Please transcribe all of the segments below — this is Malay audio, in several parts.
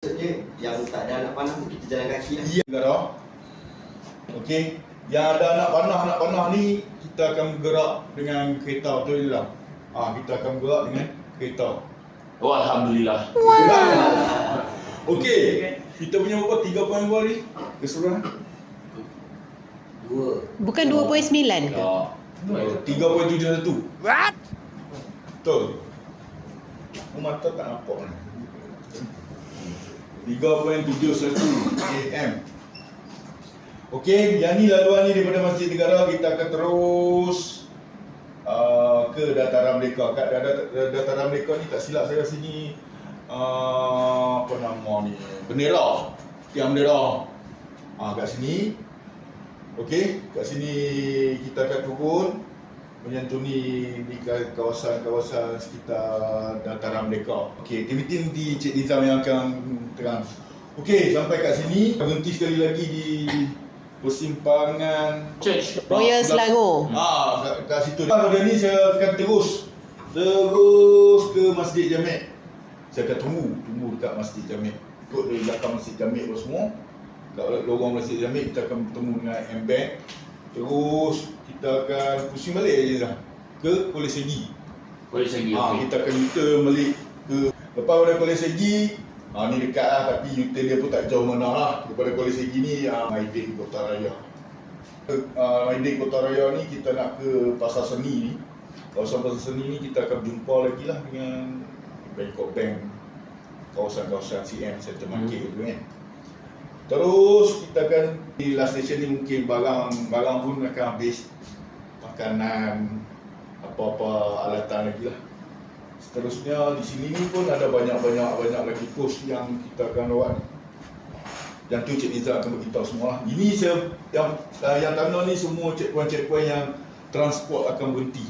Maksudnya yang tak ada anak panah tu kita jalan kaki lah. Ya, negara. Okey. Yang ada anak panah ni kita akan bergerak dengan kereta, betul je lah. Kita akan bergerak dengan kereta. Oh, Alhamdulillah. Okey. Kita punya berapa? 3 poin berapa ni? Keseluruhan? 2. Bukan 2.9 ke? 3.71. What? Betul. Mata tak nampak ni. 3.71 AM. Okey, yang ni laluan ni daripada Masjid Negara. Kita akan terus ke Dataran Merdeka. Kat Dataran Merdeka ni tak silap saya sini apa nama ni? Bendera. Tiang bendera. Kat sini. Okey, kat sini kita akan turun menyantuni di kawasan-kawasan sekitar Dataran Merdeka. Okey, aktiviti nanti Cik Nizam yang akan terang. Okey, sampai kat sini berhenti sekali lagi di persimpangan Church. Royal Selangor. kat situ. Pada ni saya akan terus ke Masjid Jamek. Saya akan tunggu dekat Masjid Jamek. Ikut dari belakang Masjid Jamek tu semua. Kat lorong Masjid Jamek kita akan bertemu dengan M-Bank. Terus kita akan pusing balik je dah ke Kolej Segi. Boleh segi. Okey. Kita akan U-turn balik ke lepas pada Kolej Segi. Ni dekat lah, tapi U-turn dia pun tak jauh mana lah. Daripada Kolej Segi ni Maidin Kota Raya. Maidin Kota Raya ni kita nak ke Pasar Seni ni. Kawasan Pasar Seni ni kita akan berjumpa lagi lah dengan Bangkok Bank, kawasan-kawasan CM, Center Market tu kan. Terus kita akan di last station ni mungkin barang pun akan habis, makanan, apa-apa alatan lagi lah. Seterusnya di sini ni pun ada banyak lagi pos yang kita akan lawat. Yang tu Cik Nizam akan beritahu semua lah. Ini yang tanah ni semua checkpoint yang transport akan berhenti.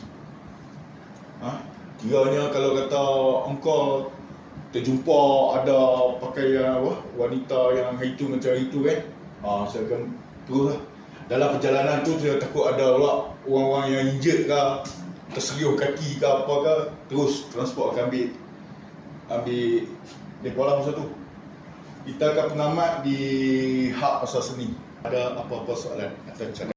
Kiranya kalau kata engkau terjumpa ada pakaian wanita yang hari tu macam itu kan, saya akan terus lah. Dalam perjalanan tu saya takut ada pula orang-orang yang injured ke, terseriuh kaki ke apa ke, terus transport akan ambil depa lah masa tu. Kita akan pengamat di Hak Pasar Seni. Ada apa-apa soalan atau